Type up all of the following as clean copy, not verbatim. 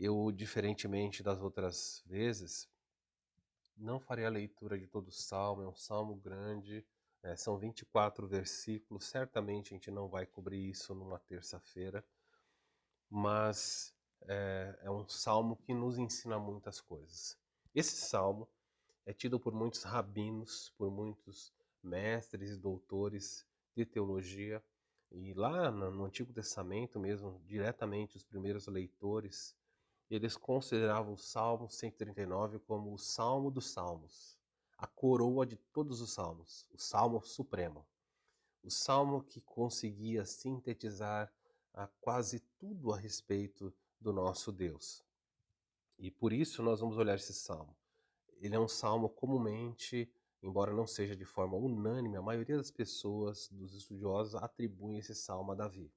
Eu, diferentemente das outras vezes, não farei a leitura de todo o salmo, é um salmo grande, são 24 versículos, certamente a gente não vai cobrir isso numa terça-feira, mas é um salmo que nos ensina muitas coisas. Esse salmo é tido por muitos rabinos, por muitos mestres e doutores de teologia, e lá no Antigo Testamento mesmo, diretamente os primeiros leitores, eles consideravam o Salmo 139 como o Salmo dos Salmos, a coroa de todos os salmos, o Salmo Supremo, o salmo que conseguia sintetizar quase tudo a respeito do nosso Deus. E por isso nós vamos olhar esse salmo. Ele é um salmo comumente, embora não seja de forma unânime, a maioria das pessoas, dos estudiosos, atribuem esse salmo a Davi.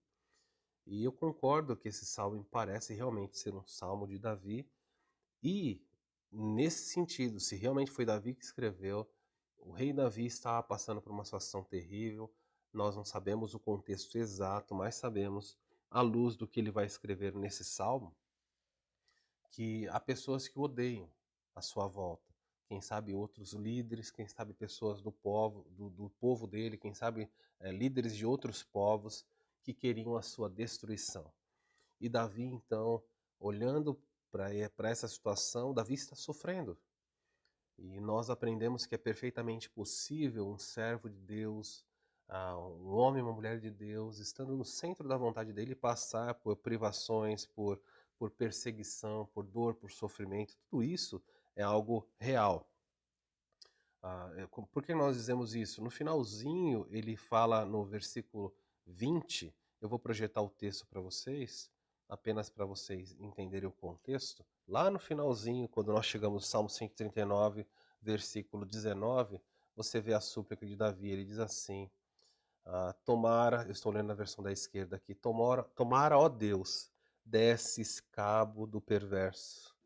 E eu concordo que esse salmo parece realmente ser um salmo de Davi, e nesse sentido, se realmente foi Davi que escreveu, o rei Davi estava passando por uma situação terrível, nós não sabemos o contexto exato, mas sabemos, à luz do que ele vai escrever nesse salmo, que há pessoas que o odeiam à sua volta. Quem sabe outros líderes, quem sabe pessoas do povo dele, quem sabe líderes de outros povos que queriam a sua destruição. E Davi, então, olhando para essa situação, Davi está sofrendo. E nós aprendemos que é perfeitamente possível um servo de Deus, um homem e uma mulher de Deus, estando no centro da vontade dele, passar por privações, por perseguição, por dor, por sofrimento. Tudo isso é algo real. Por que nós dizemos isso? No finalzinho, ele fala no versículo 20, eu vou projetar o texto para vocês, apenas para vocês entenderem o contexto. Lá no finalzinho, quando nós chegamos no Salmo 139, versículo 19, você vê a súplica de Davi, ele diz assim, tomara, eu estou lendo na versão da esquerda aqui, tomara, ó Deus, desses cabo do perverso.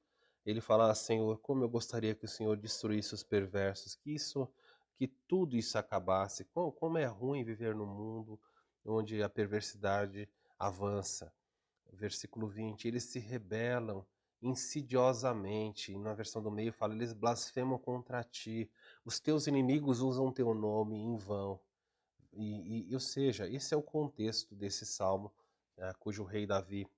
Ele fala, Senhor, como eu gostaria que o Senhor destruísse os perversos, que tudo isso acabasse. Como é ruim viver num mundo onde a perversidade avança. Versículo 20, eles se rebelam insidiosamente. E na versão do meio fala, eles blasfemam contra ti. Os teus inimigos usam teu nome em vão. Ou seja, esse é o contexto desse salmo, cujo rei Davi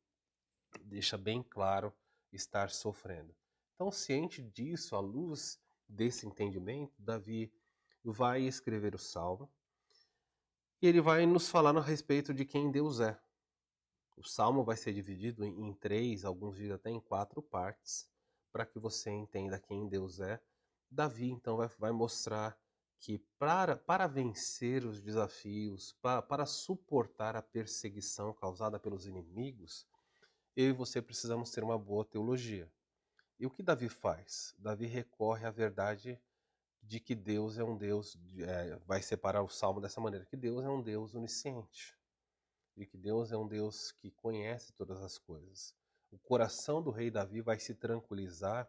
deixa bem claro estar sofrendo. Então, ciente disso, à luz desse entendimento, Davi vai escrever o salmo e ele vai nos falar a respeito de quem Deus é. O salmo vai ser dividido em três, alguns dizem até em quatro partes, para que você entenda quem Deus é. Davi, então, vai mostrar que para vencer os desafios, para suportar a perseguição causada pelos inimigos, eu e você precisamos ter uma boa teologia. E o que Davi faz? Davi recorre à verdade de que Deus é um Deus, vai separar o salmo dessa maneira, que Deus é um Deus onisciente, de que Deus é um Deus que conhece todas as coisas. O coração do rei Davi vai se tranquilizar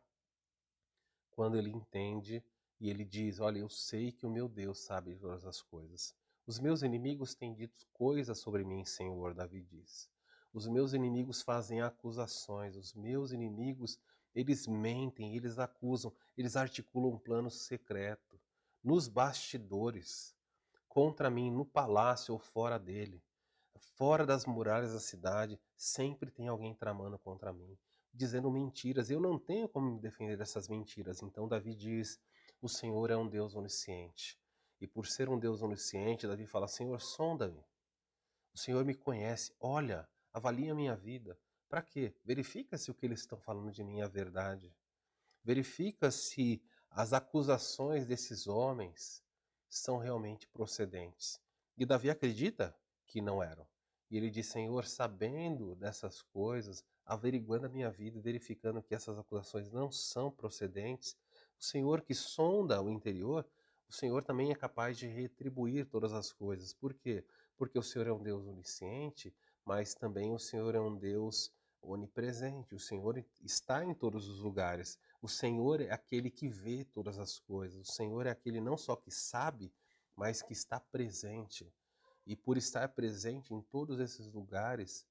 quando ele entende e ele diz, olha, eu sei que o meu Deus sabe todas as coisas. Os meus inimigos têm dito coisas sobre mim, Senhor, Davi diz. Os meus inimigos fazem acusações, os meus inimigos, eles mentem, eles acusam, eles articulam um plano secreto, nos bastidores, contra mim, no palácio ou fora dele. Fora das muralhas da cidade, sempre tem alguém tramando contra mim, dizendo mentiras. Eu não tenho como me defender dessas mentiras. Então Davi diz, o Senhor é um Deus onisciente. E por ser um Deus onisciente, Davi fala, Senhor, sonda-me. O Senhor me conhece. Olha, avalia a minha vida. Para quê? Verifica se o que eles estão falando de mim é verdade. Verifica se as acusações desses homens são realmente procedentes. E Davi acredita que não eram. E ele diz, Senhor, sabendo dessas coisas, averiguando a minha vida, verificando que essas acusações não são procedentes, o Senhor que sonda o interior, o Senhor também é capaz de retribuir todas as coisas. Por quê? Porque o Senhor é um Deus onisciente, mas também o Senhor é um Deus onipresente. O Senhor está em todos os lugares. O Senhor é aquele que vê todas as coisas. O Senhor é aquele não só que sabe, mas que está presente. E por estar presente em todos esses lugares,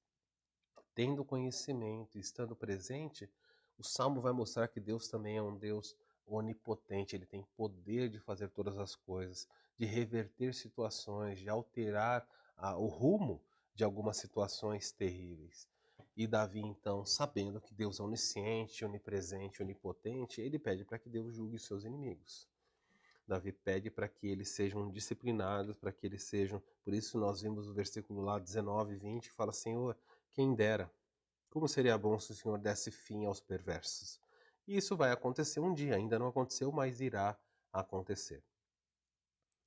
tendo conhecimento, estando presente, o Salmo vai mostrar que Deus também é um Deus onipotente, ele tem poder de fazer todas as coisas, de reverter situações, de alterar o rumo de algumas situações terríveis. E Davi, então, sabendo que Deus é onisciente, onipresente, onipotente, ele pede para que Deus julgue os seus inimigos. Davi pede para que eles sejam disciplinados, para que eles sejam... Por isso nós vimos o versículo lá 19 e 20, que fala, Senhor, quem dera, como seria bom se o Senhor desse fim aos perversos. E isso vai acontecer um dia, ainda não aconteceu, mas irá acontecer.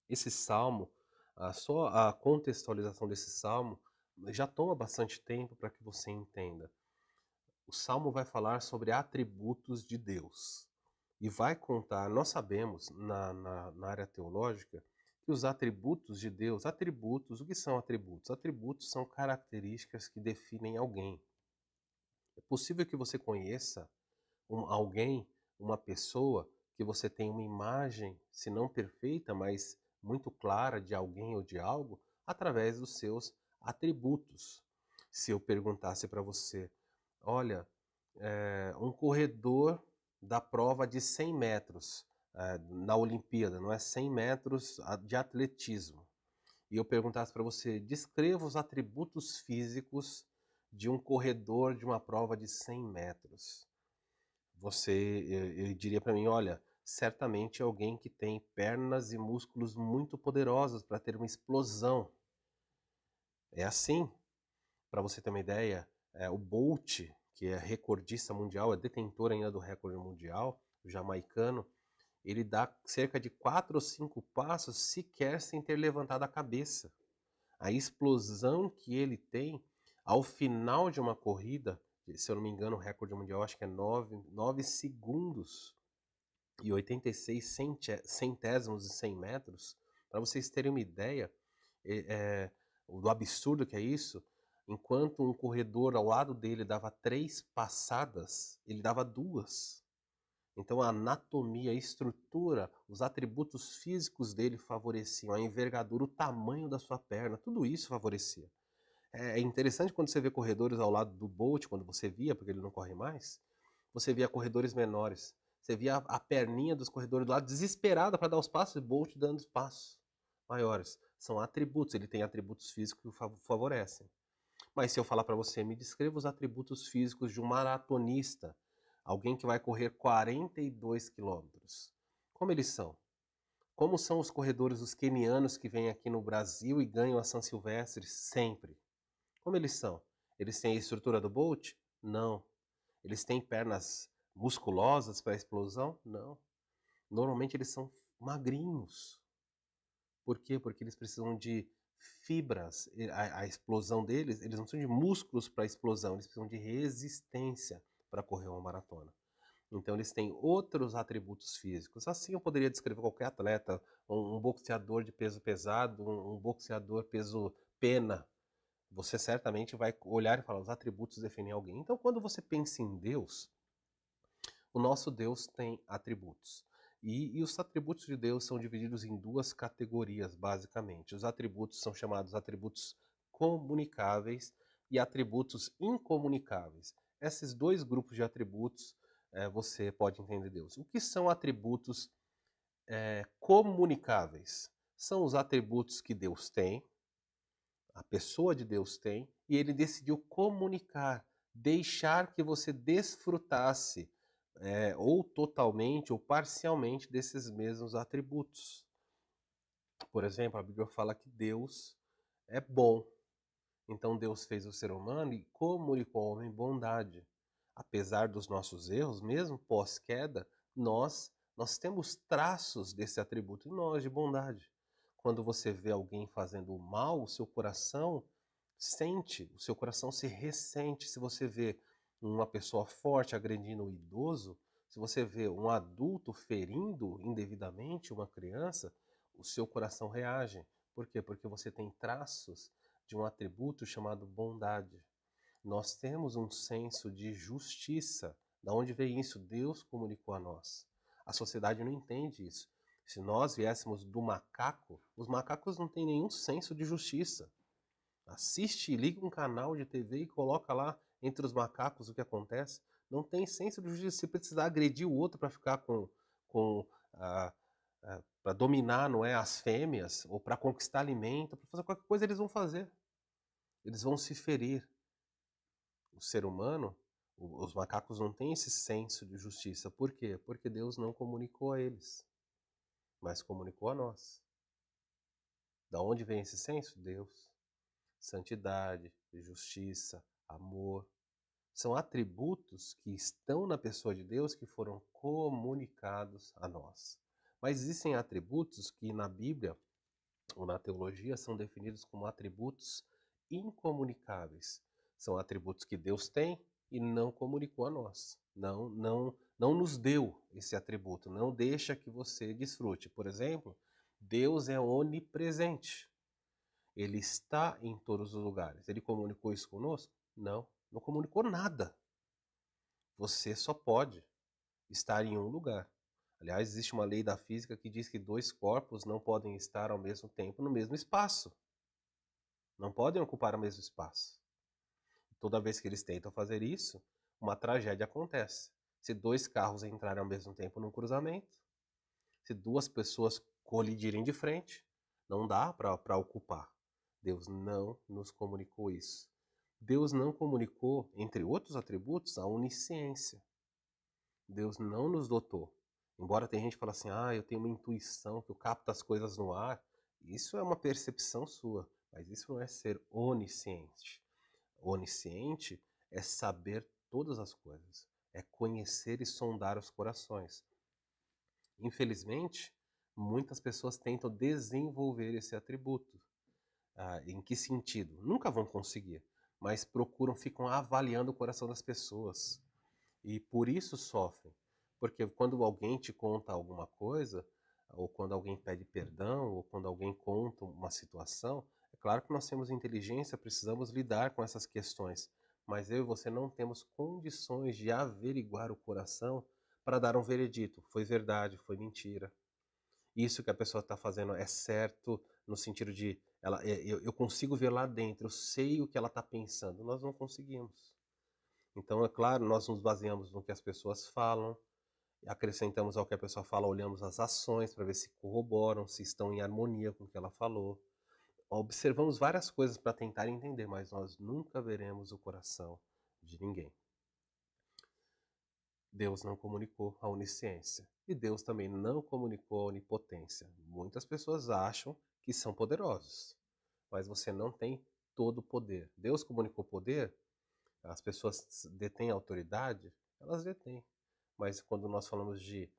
Esse salmo, só a contextualização desse salmo, já toma bastante tempo para que você entenda. O salmo vai falar sobre atributos de Deus. E vai contar, nós sabemos na área teológica, que os atributos de Deus, o que são atributos? Atributos são características que definem alguém. É possível que você conheça alguém, uma pessoa, que você tem uma imagem, se não perfeita, mas muito clara de alguém ou de algo, através dos seus atributos. Se eu perguntasse para você, olha, um corredor da prova de 100 metros na Olimpíada, não é 100 metros de atletismo, e eu perguntasse para você, descreva os atributos físicos de um corredor de uma prova de 100 metros. Eu diria para mim, olha, certamente é alguém que tem pernas e músculos muito poderosos para ter uma explosão. É assim, para você ter uma ideia, o Bolt, que é recordista mundial, é detentor ainda do recorde mundial, o jamaicano, ele dá cerca de 4 ou 5 passos sequer sem ter levantado a cabeça. A explosão que ele tem ao final de uma corrida, se eu não me engano o recorde mundial acho que é 9 segundos e 86 centésimos de 100 metros, para vocês terem uma ideia do absurdo que é isso, enquanto um corredor ao lado dele dava 3 passadas, ele dava 2. Então a anatomia, a estrutura, os atributos físicos dele favoreciam, a envergadura, o tamanho da sua perna, tudo isso favorecia. É interessante quando você vê corredores ao lado do Bolt, quando você via, porque ele não corre mais, você via corredores menores. Você via a perninha dos corredores lá desesperada para dar os passos, e Bolt dando os passos maiores. São atributos, ele tem atributos físicos que o favorecem. Mas se eu falar para você, me descreva os atributos físicos de um maratonista, alguém que vai correr 42 quilômetros. Como eles são? Como são os corredores, os quenianos que vêm aqui no Brasil e ganham a São Silvestre sempre? Como eles são? Eles têm a estrutura do Bolt? Não. Eles têm pernas musculosas para a explosão? Não. Normalmente eles são magrinhos. Por quê? Porque eles precisam de fibras. A explosão deles, eles não precisam de músculos para a explosão, eles precisam de resistência para correr uma maratona. Então eles têm outros atributos físicos. Assim eu poderia descrever qualquer atleta, um boxeador de peso pesado, um boxeador peso pena. Você certamente vai olhar e falar, os atributos definem alguém. Então quando você pensa em Deus, o nosso Deus tem atributos. E os atributos de Deus são divididos em 2 categorias, basicamente. Os atributos são chamados atributos comunicáveis e atributos incomunicáveis. Esses 2 grupos de atributos você pode entender Deus. O que são atributos comunicáveis? São os atributos que Deus tem, a pessoa de Deus tem, e ele decidiu comunicar, deixar que você desfrutasse ou totalmente ou parcialmente desses mesmos atributos. Por exemplo, a Bíblia fala que Deus é bom. Então Deus fez o ser humano e comunicou ao homem bondade. Apesar dos nossos erros, mesmo pós-queda, nós temos traços desse atributo em nós de bondade. Quando você vê alguém fazendo o mal, o seu coração sente, o seu coração se ressente. Se você vê uma pessoa forte agredindo um idoso, se você vê um adulto ferindo indevidamente uma criança, o seu coração reage. Por quê? Porque você tem traços de um atributo chamado bondade. Nós temos um senso de justiça. Da onde vem isso? Deus comunicou a nós. A sociedade não entende isso. Se nós viéssemos do macaco, os macacos não têm nenhum senso de justiça. Assiste, liga um canal de TV e coloca lá Entre os macacos, o que acontece? Não tem senso de justiça. Se precisar agredir o outro para ficar com para dominar, não é, as fêmeas, ou para conquistar alimento, para fazer qualquer coisa, eles vão fazer. Eles vão se ferir. O ser humano, os macacos não têm esse senso de justiça. Por quê? Porque Deus não comunicou a eles, mas comunicou a nós. Da onde vem esse senso? Deus. Santidade, justiça, amor. São atributos que estão na pessoa de Deus que foram comunicados a nós. Mas existem atributos que na Bíblia ou na teologia são definidos como atributos incomunicáveis. São atributos que Deus tem e não comunicou a nós. Não nos deu esse atributo, não deixa que você desfrute. Por exemplo, Deus é onipresente. Ele está em todos os lugares. Ele comunicou isso conosco? Não comunicou nada. Você só pode estar em um lugar. Aliás, existe uma lei da física que diz que dois corpos não podem estar ao mesmo tempo no mesmo espaço. Não podem ocupar o mesmo espaço. Toda vez que eles tentam fazer isso, uma tragédia acontece. Se dois carros entrarem ao mesmo tempo num cruzamento, se duas pessoas colidirem de frente, não dá para ocupar. Deus não nos comunicou isso. Deus não comunicou, entre outros atributos, a onisciência. Deus não nos dotou. Embora tem gente que fala assim, eu tenho uma intuição, que eu capto as coisas no ar. Isso é uma percepção sua, mas isso não é ser onisciente. Onisciente é saber todas as coisas, é conhecer e sondar os corações. Infelizmente, muitas pessoas tentam desenvolver esse atributo. Em que sentido? Nunca vão conseguir, mas ficam avaliando o coração das pessoas. E por isso sofrem. Porque quando alguém te conta alguma coisa, ou quando alguém pede perdão, ou quando alguém conta uma situação, é claro que nós temos inteligência, precisamos lidar com essas questões. Mas eu e você não temos condições de averiguar o coração para dar um veredito. Foi verdade, foi mentira. Isso que a pessoa está fazendo é certo, no sentido de eu consigo ver lá dentro, eu sei o que ela está pensando. Nós não conseguimos. Então, é claro, nós nos baseamos no que as pessoas falam, acrescentamos ao que a pessoa fala, olhamos as ações para ver se corroboram, se estão em harmonia com o que ela falou. Observamos várias coisas para tentar entender, mas nós nunca veremos o coração de ninguém. Deus não comunicou a onisciência. E Deus também não comunicou a onipotência. Muitas pessoas acham que são poderosos, mas você não tem todo o poder. Deus comunicou poder, as pessoas detêm autoridade, elas detêm. Mas quando nós falamos de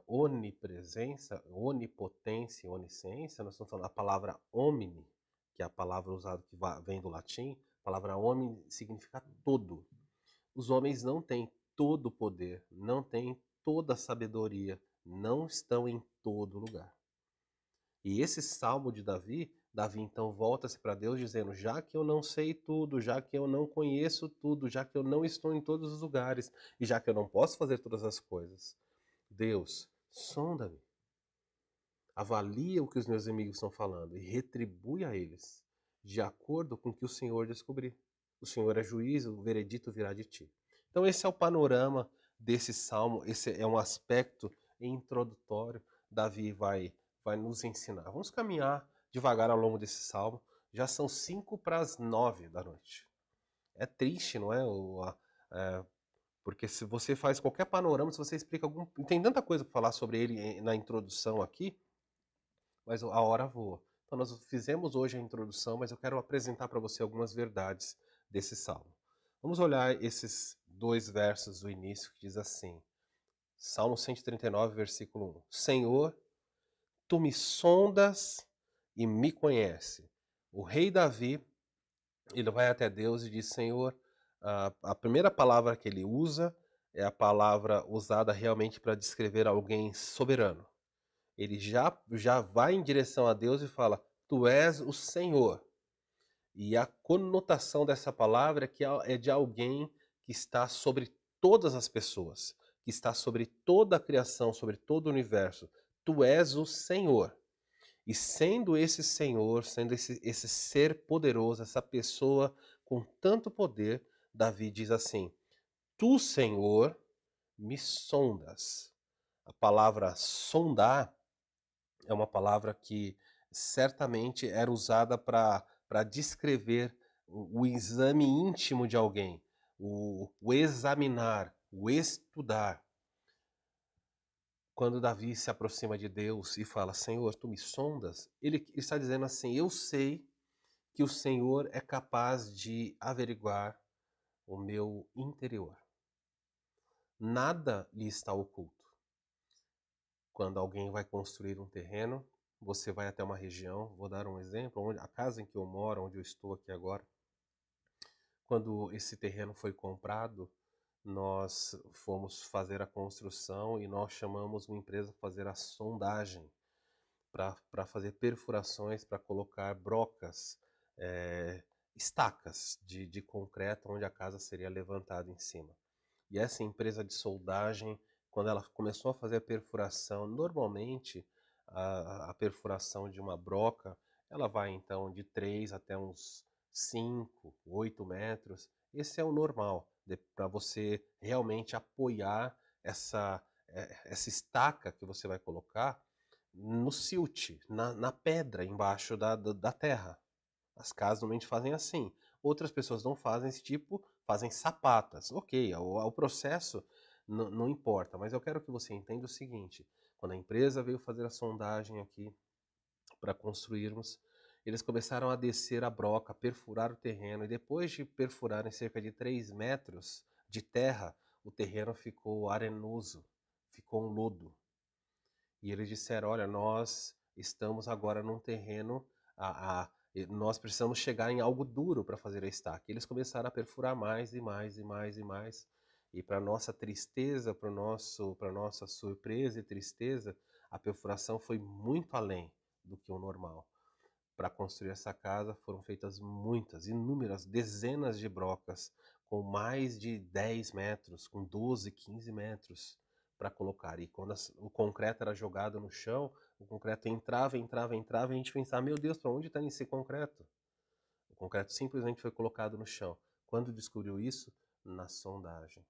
onipresença, onipotência e onisciência, nós estamos falando da palavra omni, que é a palavra usada que vem do latim. A palavra omni significa todo. Os homens não têm todo o poder, não têm toda a sabedoria, não estão em todo lugar. E esse salmo de Davi então volta-se para Deus dizendo, já que eu não sei tudo, já que eu não conheço tudo, já que eu não estou em todos os lugares, e já que eu não posso fazer todas as coisas, Deus, sonda-me. Avalia o que os meus amigos estão falando e retribui a eles, de acordo com o que o Senhor descobrir. O Senhor é juiz, o veredito virá de ti. Então esse é o panorama desse salmo, esse é um aspecto introdutório. Davi vai nos ensinar. Vamos caminhar devagar ao longo desse salmo. Já são 8:55 da noite. É triste, não é? Porque se você faz qualquer panorama, se você explica algum... Tem tanta coisa para falar sobre ele na introdução aqui, mas a hora voa. Então nós fizemos hoje a introdução, mas eu quero apresentar para você algumas verdades desse salmo. Vamos olhar esses 2 versos do início que diz assim, Salmo 139, versículo 1. Senhor, tu me sondas e me conhece. O rei Davi, ele vai até Deus e diz, Senhor, a primeira palavra que ele usa é a palavra usada realmente para descrever alguém soberano. Ele já vai em direção a Deus e fala, tu és o Senhor. E a conotação dessa palavra é de alguém que está sobre todas as pessoas, que está sobre toda a criação, sobre todo o universo. Tu és o Senhor. E sendo esse Senhor, sendo esse ser poderoso, essa pessoa com tanto poder, Davi diz assim: Tu, Senhor, me sondas. A palavra sondar é uma palavra que certamente era usada para descrever o exame íntimo de alguém, o examinar, o estudar. Quando Davi se aproxima de Deus e fala, Senhor, tu me sondas, ele está dizendo assim, eu sei que o Senhor é capaz de averiguar o meu interior. Nada lhe está oculto. Quando alguém vai construir um terreno, você vai até uma região, vou dar um exemplo, a casa em que eu moro, onde eu estou aqui agora, quando esse terreno foi comprado, nós fomos fazer a construção e nós chamamos uma empresa para fazer a sondagem, para fazer perfurações, para colocar brocas, estacas de concreto onde a casa seria levantada em cima. E essa empresa de soldagem, quando ela começou a fazer a perfuração, normalmente a perfuração de uma broca, ela vai então de 3 até uns 5, 8 metros. Esse é o normal, para você realmente apoiar essa estaca que você vai colocar no silt, na pedra embaixo da terra. As casas normalmente fazem assim. Outras pessoas não fazem esse tipo, fazem sapatas. Ok, o processo não importa, mas eu quero que você entenda o seguinte: quando a empresa veio fazer a sondagem aqui para construirmos, eles começaram a descer a broca, perfurar o terreno, e depois de perfurarem cerca de 3 metros de terra, o terreno ficou arenoso, ficou um lodo. E eles disseram, olha, nós estamos agora num terreno, nós precisamos chegar em algo duro para fazer a estaca. Eles começaram a perfurar mais e mais e mais e mais. E para nossa tristeza, para nossa surpresa e tristeza, a perfuração foi muito além do que o normal. Para construir essa casa foram feitas muitas, inúmeras, dezenas de brocas, com mais de 10 metros, com 12, 15 metros para colocar. E quando o concreto era jogado no chão, o concreto entrava, entrava, entrava, e a gente pensava, meu Deus, para onde está esse concreto? O concreto simplesmente foi colocado no chão. Quando descobriu isso? Na sondagem.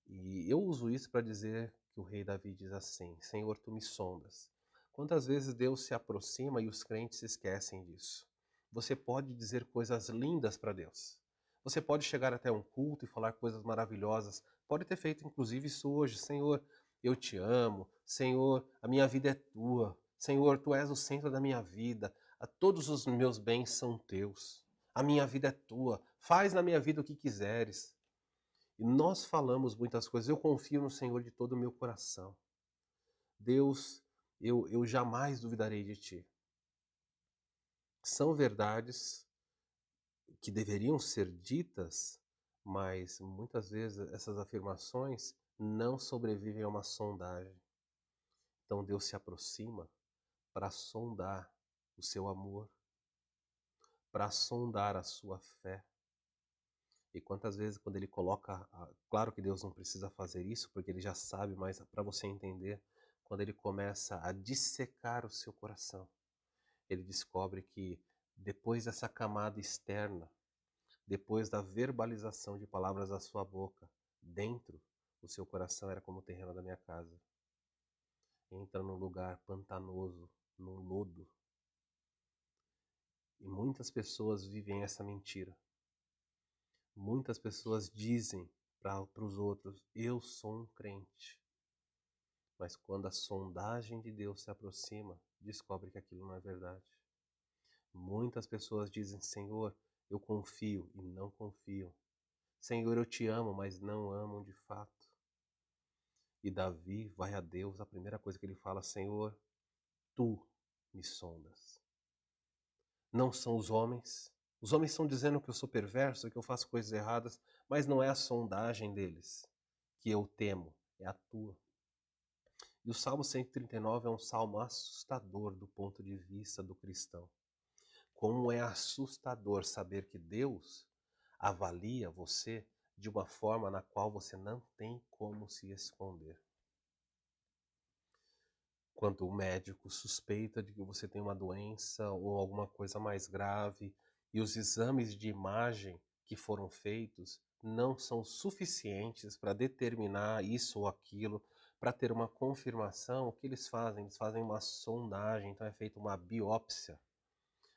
E eu uso isso para dizer que o rei Davi diz assim, Senhor, tu me sondas. Quantas vezes Deus se aproxima e os crentes se esquecem disso? Você pode dizer coisas lindas para Deus. Você pode chegar até um culto e falar coisas maravilhosas. Pode ter feito inclusive isso hoje. Senhor, eu te amo. Senhor, a minha vida é tua. Senhor, tu és o centro da minha vida. Todos os meus bens são teus. A minha vida é tua. Faz na minha vida o que quiseres. E nós falamos muitas coisas. Eu confio no Senhor de todo o meu coração. Deus, eu jamais duvidarei de ti. São verdades que deveriam ser ditas, mas muitas vezes essas afirmações não sobrevivem a uma sondagem. Então Deus se aproxima para sondar o seu amor, para sondar a sua fé. E quantas vezes quando ele coloca, claro que Deus não precisa fazer isso, porque ele já sabe, mas para você entender, quando ele começa a dissecar o seu coração, ele descobre que depois dessa camada externa, depois da verbalização de palavras da sua boca, dentro, o seu coração era como o terreno da minha casa. Entra num lugar pantanoso, num lodo. E muitas pessoas vivem essa mentira. Muitas pessoas dizem para os outros, eu sou um crente. Mas quando a sondagem de Deus se aproxima, descobre que aquilo não é verdade. Muitas pessoas dizem, Senhor, eu confio e não confiam. Senhor, eu te amo, mas não amam de fato. E Davi vai a Deus, a primeira coisa que ele fala, Senhor, tu me sondas. Não são os homens. Os homens estão dizendo que eu sou perverso, que eu faço coisas erradas, mas não é a sondagem deles que eu temo, é a tua. E o Salmo 139 é um salmo assustador do ponto de vista do cristão. Como é assustador saber que Deus avalia você de uma forma na qual você não tem como se esconder. Quando o médico suspeita de que você tem uma doença ou alguma coisa mais grave e os exames de imagem que foram feitos não são suficientes para determinar isso ou aquilo, para ter uma confirmação. O que eles fazem? Eles fazem uma sondagem, então é feita uma biópsia.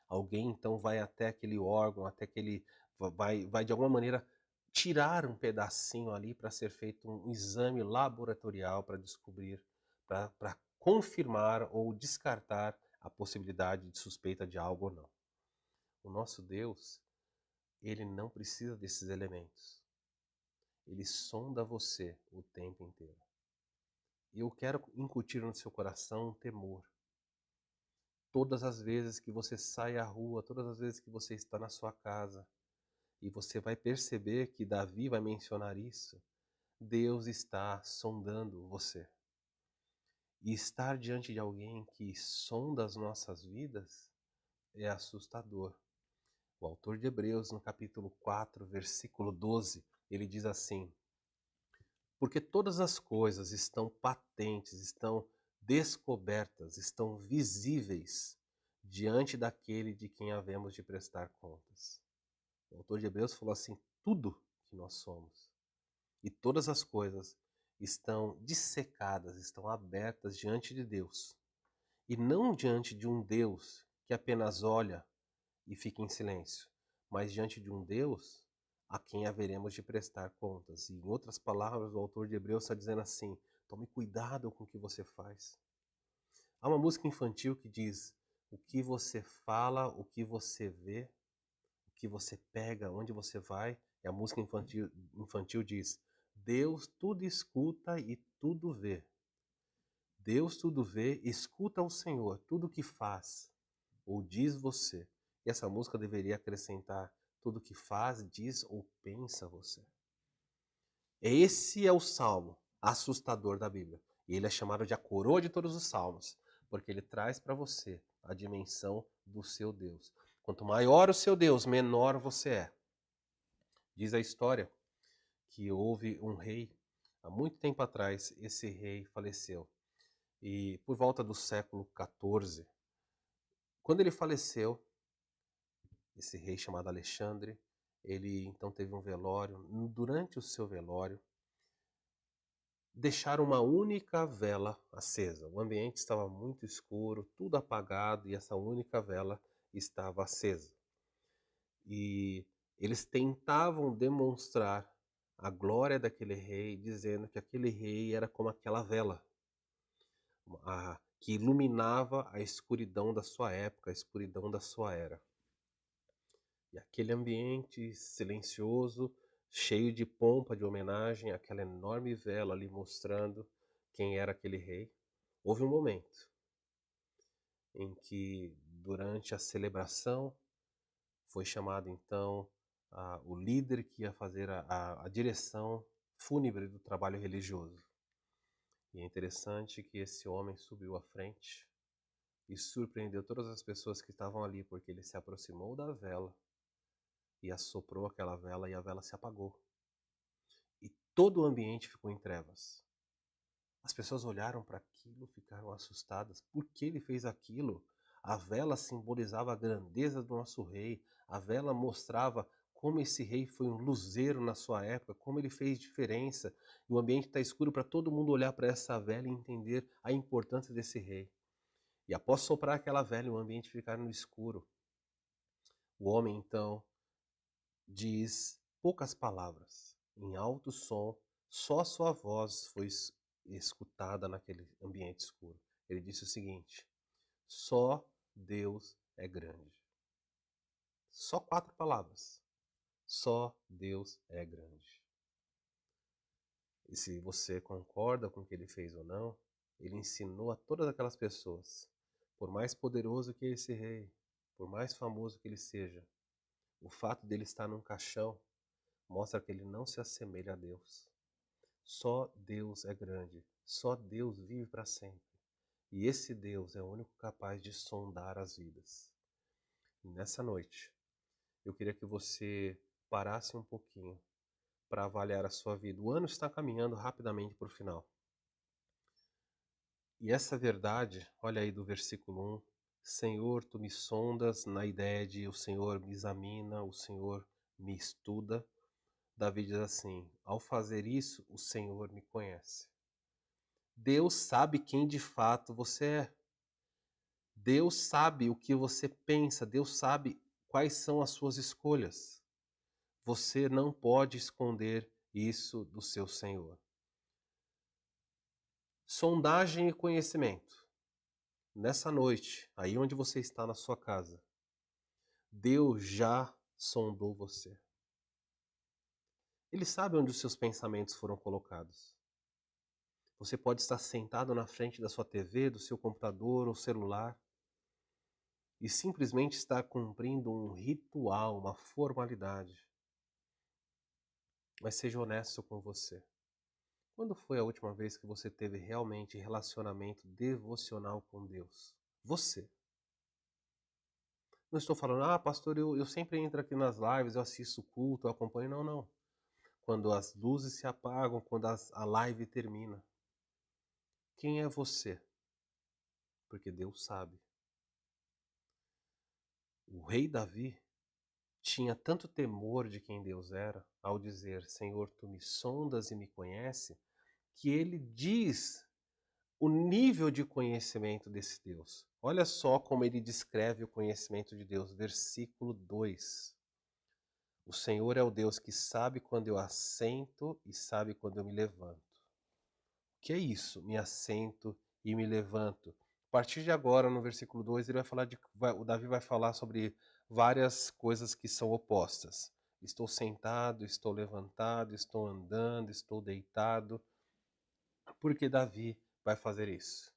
Alguém então vai até aquele órgão, até aquele vai de alguma maneira tirar um pedacinho ali para ser feito um exame laboratorial para descobrir, para confirmar ou descartar a possibilidade de suspeita de algo ou não. O nosso Deus, ele não precisa desses elementos. Ele sonda você o tempo inteiro. E eu quero incutir no seu coração um temor. Todas as vezes que você sai à rua, todas as vezes que você está na sua casa, e você vai perceber que Davi vai mencionar isso, Deus está sondando você. E estar diante de alguém que sonda as nossas vidas é assustador. O autor de Hebreus, no capítulo 4, versículo 12, ele diz assim: porque todas as coisas estão patentes, estão descobertas, estão visíveis diante daquele de quem havemos de prestar contas. O autor de Hebreus falou assim: tudo que nós somos e todas as coisas estão dissecadas, estão abertas diante de Deus. E não diante de um Deus que apenas olha e fica em silêncio, mas diante de um Deus a quem haveremos de prestar contas. E em outras palavras, o autor de Hebreus está dizendo assim: tome cuidado com o que você faz. Há uma música infantil que diz: o que você fala, o que você vê, o que você pega, onde você vai. E a música infantil diz: Deus tudo escuta e tudo vê. Deus tudo vê, escuta o Senhor, tudo que faz, ou diz você. E essa música deveria acrescentar: tudo que faz, diz ou pensa você. Esse é o salmo assustador da Bíblia. E ele é chamado de a coroa de todos os salmos, porque ele traz para você a dimensão do seu Deus. Quanto maior o seu Deus, menor você é. Diz a história que houve um rei, há muito tempo atrás, esse rei faleceu. E por volta do século XIV, quando ele faleceu, esse rei chamado Alexandre, ele então teve um velório. Durante o seu velório, deixaram uma única vela acesa. O ambiente estava muito escuro, tudo apagado, e essa única vela estava acesa. E eles tentavam demonstrar a glória daquele rei, dizendo que aquele rei era como aquela vela, que iluminava a escuridão da sua época, a escuridão da sua era. E aquele ambiente silencioso, cheio de pompa, de homenagem, aquela enorme vela ali mostrando quem era aquele rei. Houve um momento em que, durante a celebração, foi chamado então o líder que ia fazer a direção fúnebre do trabalho religioso. E é interessante que esse homem subiu à frente e surpreendeu todas as pessoas que estavam ali, porque ele se aproximou da vela e assoprou aquela vela e a vela se apagou. E todo o ambiente ficou em trevas. As pessoas olharam para aquilo, ficaram assustadas. Por que ele fez aquilo? A vela simbolizava a grandeza do nosso rei. A vela mostrava como esse rei foi um luzeiro na sua época, como ele fez diferença. E o ambiente está escuro para todo mundo olhar para essa vela e entender a importância desse rei. E após soprar aquela vela, o ambiente ficar no escuro. O homem então diz poucas palavras, em alto som, só sua voz foi escutada naquele ambiente escuro. Ele disse o seguinte: só Deus é grande. Só 4 palavras. Só Deus é grande. E se você concorda com o que ele fez ou não, ele ensinou a todas aquelas pessoas, por mais poderoso que esse rei, por mais famoso que ele seja, o fato dele estar num caixão mostra que ele não se assemelha a Deus. Só Deus é grande. Só Deus vive para sempre. E esse Deus é o único capaz de sondar as vidas. E nessa noite, eu queria que você parasse um pouquinho para avaliar a sua vida. O ano está caminhando rapidamente para o final. E essa verdade, olha aí do versículo 1, Senhor, tu me sondas, na ideia de o Senhor me examina, o Senhor me estuda, Davi diz assim: ao fazer isso, o Senhor me conhece. Deus sabe quem de fato você é. Deus sabe o que você pensa, Deus sabe quais são as suas escolhas. Você não pode esconder isso do seu Senhor. Sondagem e conhecimento. Nessa noite, aí onde você está na sua casa, Deus já sondou você. Ele sabe onde os seus pensamentos foram colocados. Você pode estar sentado na frente da sua TV, do seu computador ou celular e simplesmente estar cumprindo um ritual, uma formalidade. Mas seja honesto com você. Quando foi a última vez que você teve realmente relacionamento devocional com Deus? Você. Não estou falando, pastor, eu sempre entro aqui nas lives, eu assisto o culto, eu acompanho. Não, não. Quando as luzes se apagam, quando a live termina. Quem é você? Porque Deus sabe. O rei Davi tinha tanto temor de quem Deus era, ao dizer, Senhor, tu me sondas e me conhece, que ele diz o nível de conhecimento desse Deus. Olha só como ele descreve o conhecimento de Deus, versículo 2. O Senhor é o Deus que sabe quando eu assento e sabe quando eu me levanto. O que é isso? Me assento e me levanto. A partir de agora, no versículo 2, ele vai falar o Davi vai falar sobre várias coisas que são opostas. Estou sentado, estou levantado, estou andando, estou deitado. Por que Davi vai fazer isso?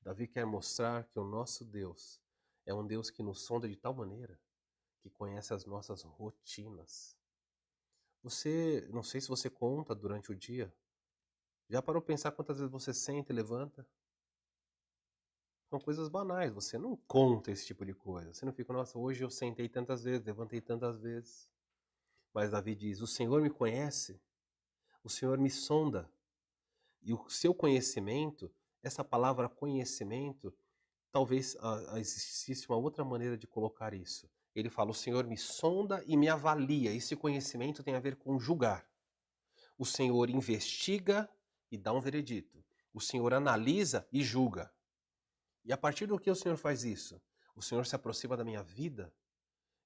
Davi quer mostrar que o nosso Deus é um Deus que nos sonda de tal maneira que conhece as nossas rotinas. Você, não sei se você conta durante o dia, já parou para pensar quantas vezes você senta e levanta? São coisas banais, você não conta esse tipo de coisa. Você não fica, nossa, hoje eu sentei tantas vezes, levantei tantas vezes. Mas Davi diz, o Senhor me conhece, o Senhor me sonda. E o seu conhecimento, essa palavra conhecimento, talvez existisse uma outra maneira de colocar isso. Ele fala, o Senhor me sonda e me avalia. Esse conhecimento tem a ver com julgar. O Senhor investiga e dá um veredito. O Senhor analisa e julga. E a partir do que o Senhor faz isso? O Senhor se aproxima da minha vida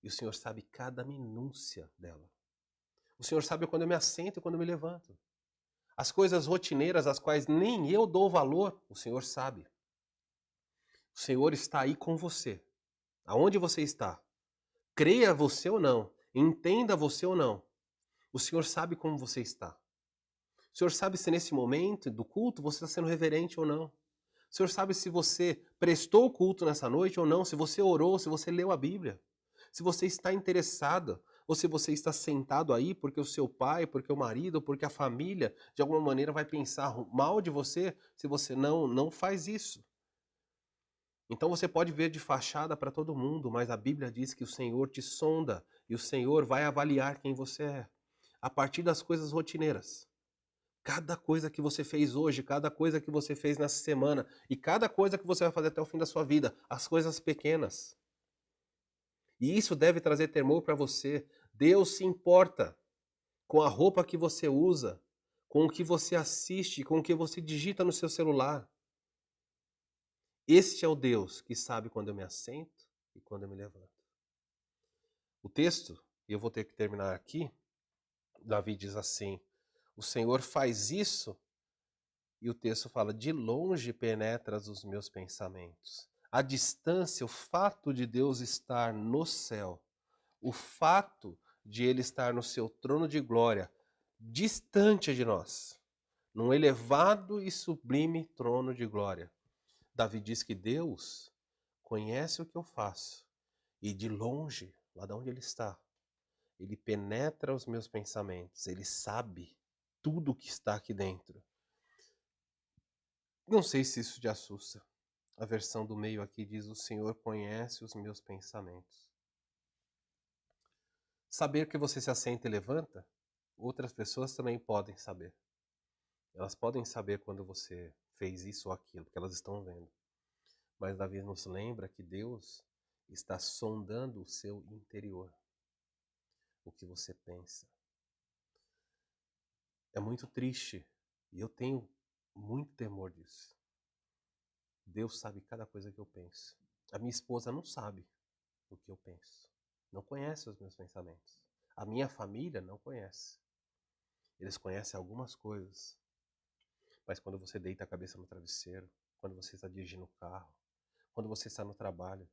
e o Senhor sabe cada minúcia dela. O Senhor sabe quando eu me assento e quando eu me levanto. As coisas rotineiras, às quais nem eu dou valor, o Senhor sabe. O Senhor está aí com você. Aonde você está? Creia você ou não, entenda você ou não. O Senhor sabe como você está. O Senhor sabe se nesse momento do culto você está sendo reverente ou não. O Senhor sabe se você prestou o culto nessa noite ou não, se você orou, se você leu a Bíblia. Se você está interessado, ou se você está sentado aí porque o seu pai, porque o marido, porque a família, de alguma maneira vai pensar mal de você, se você não faz isso. Então você pode ver de fachada para todo mundo, mas a Bíblia diz que o Senhor te sonda e o Senhor vai avaliar quem você é, a partir das coisas rotineiras. Cada coisa que você fez hoje, cada coisa que você fez nessa semana e cada coisa que você vai fazer até o fim da sua vida, as coisas pequenas. E isso deve trazer temor para você. Deus se importa com a roupa que você usa, com o que você assiste, com o que você digita no seu celular. Este é o Deus que sabe quando eu me assento e quando eu me levanto. O texto, e eu vou ter que terminar aqui, Davi diz assim, o Senhor faz isso, e o texto fala, de longe penetras os meus pensamentos. A distância, o fato de Deus estar no céu, o fato de Ele estar no seu trono de glória, distante de nós, num elevado e sublime trono de glória. Davi diz que Deus conhece o que eu faço, e de longe, lá de onde Ele está, Ele penetra os meus pensamentos, Ele sabe tudo o que está aqui dentro. Não sei se isso te assusta. A versão do meio aqui diz, o Senhor conhece os meus pensamentos. Saber que você se assenta e levanta, outras pessoas também podem saber. Elas podem saber quando você fez isso ou aquilo, porque elas estão vendo. Mas Davi nos lembra que Deus está sondando o seu interior. o que você pensa. É muito triste e eu tenho muito temor disso. Deus sabe cada coisa que eu penso. A minha esposa não sabe o que eu penso. Não conhece os meus pensamentos. A minha família não conhece. Eles conhecem algumas coisas. Mas quando você deita a cabeça no travesseiro, quando você está dirigindo o carro, quando você está no trabalho,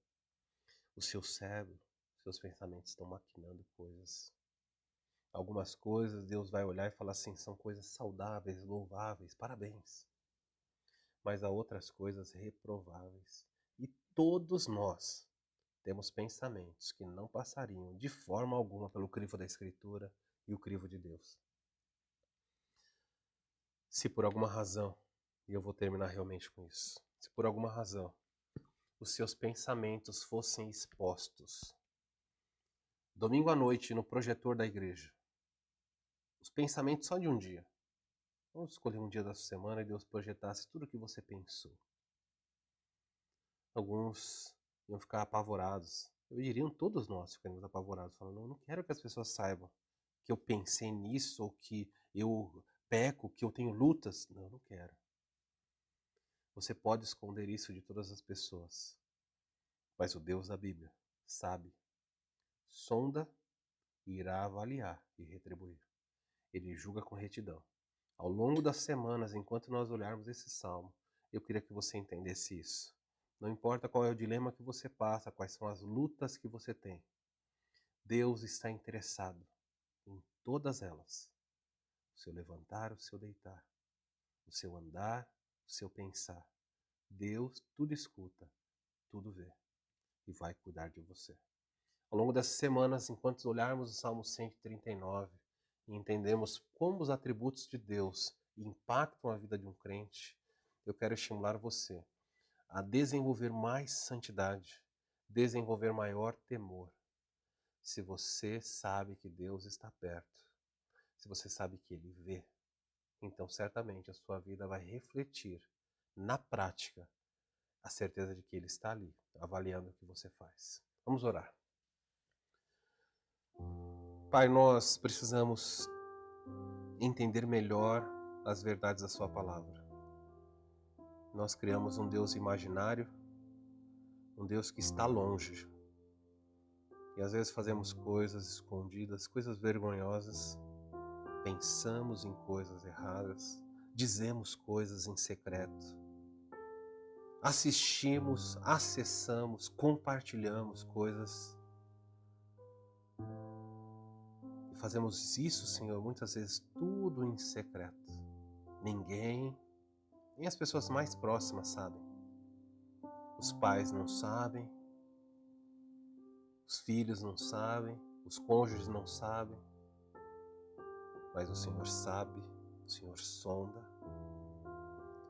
o seu cérebro, seus pensamentos estão maquinando coisas. Algumas coisas Deus vai olhar e falar assim, são coisas saudáveis, louváveis, parabéns. Mas há outras coisas reprováveis. E todos nós temos pensamentos que não passariam de forma alguma pelo crivo da Escritura e o crivo de Deus. Se por alguma razão, e eu vou terminar realmente com isso, se por alguma razão os seus pensamentos fossem expostos domingo à noite no projetor da igreja, os pensamentos só de um dia, vamos escolher um dia da sua semana e Deus projetasse tudo o que você pensou. Alguns iam ficar apavorados. Eu diria, todos nós ficaríamos apavorados, falando, não quero que as pessoas saibam que eu pensei nisso, ou que eu peco, que eu tenho lutas. Não, não quero. Você pode esconder isso de todas as pessoas, mas o Deus da Bíblia sabe, sonda e irá avaliar e retribuir. Ele julga com retidão. Ao longo das semanas, enquanto nós olharmos esse salmo, eu queria que você entendesse isso. Não importa qual é o dilema que você passa, quais são as lutas que você tem, Deus está interessado em todas elas. O seu levantar, o seu deitar, o seu andar, o seu pensar. Deus tudo escuta, tudo vê e vai cuidar de você. Ao longo dessas semanas, enquanto olharmos o Salmo 139 e entendemos como os atributos de Deus impactam a vida de um crente, eu quero estimular você a desenvolver mais santidade, desenvolver maior temor. Se você sabe que Deus está perto, se você sabe que Ele vê, então certamente a sua vida vai refletir, na prática, a certeza de que Ele está ali, avaliando o que você faz. Vamos orar. Pai, nós precisamos entender melhor as verdades da sua palavra. Nós criamos um Deus imaginário, um Deus que está longe. E às vezes fazemos coisas escondidas, coisas vergonhosas, pensamos em coisas erradas, dizemos coisas em secreto, assistimos, acessamos, compartilhamos coisas. E fazemos isso, Senhor, muitas vezes tudo em secreto. Ninguém, nem as pessoas mais próximas sabem. Os pais não sabem, os filhos não sabem, os cônjuges não sabem, mas o Senhor sabe, o Senhor sonda.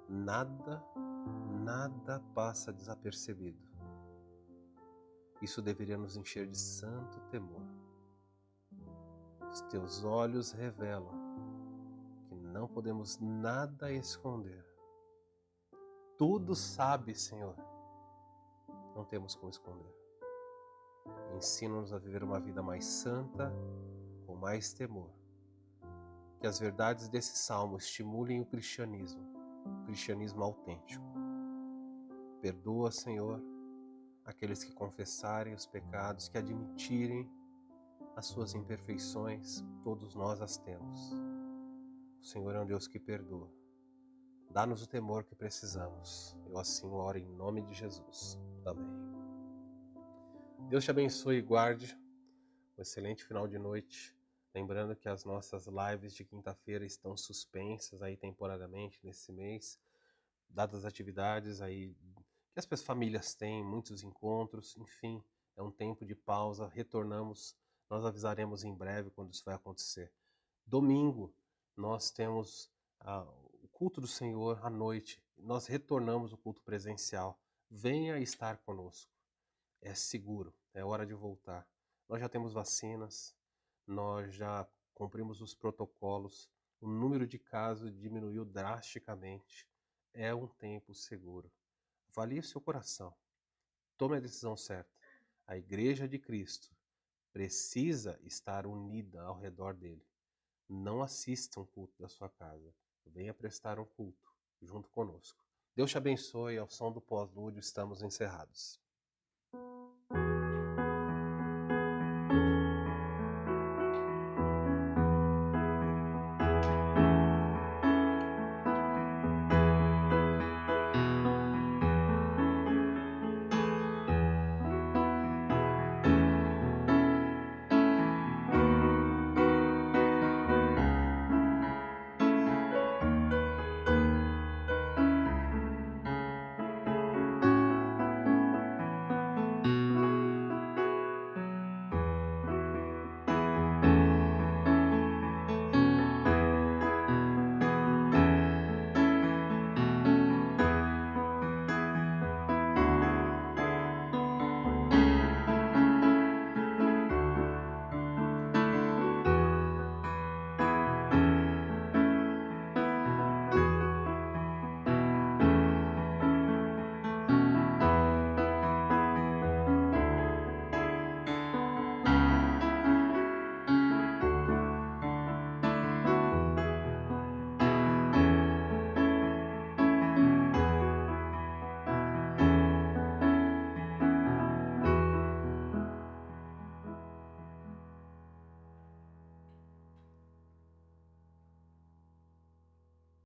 Nada passa desapercebido. Isso deveria nos encher de santo temor. Os teus olhos revelam que não podemos nada esconder. Tudo sabe, Senhor. Não temos como esconder. Ensina-nos a viver uma vida mais santa, com mais temor. Que as verdades desse salmo estimulem o cristianismo autêntico. Perdoa, Senhor, aqueles que confessarem os pecados, que admitirem as suas imperfeições, todos nós as temos. O Senhor é um Deus que perdoa. Dá-nos o temor que precisamos. Eu assim oro em nome de Jesus. Amém. Deus te abençoe e guarde. Um excelente final de noite. Lembrando que as nossas lives de quinta-feira estão suspensas aí temporariamente nesse mês, dadas as atividades aí que as famílias têm, muitos encontros, enfim, é um tempo de pausa. Retornamos, nós avisaremos em breve quando isso vai acontecer. Domingo, nós temos o culto do Senhor à noite. Nós retornamos o culto presencial. Venha estar conosco. É seguro, é hora de voltar. Nós já temos vacinas, nós já cumprimos os protocolos, o número de casos diminuiu drasticamente. É um tempo seguro. Avalie o seu coração. Tome a decisão certa. A Igreja de Cristo precisa estar unida ao redor dele. Não assista um culto da sua casa. Venha prestar um culto junto conosco. Deus te abençoe. Ao som do pós-lúdio, estamos encerrados.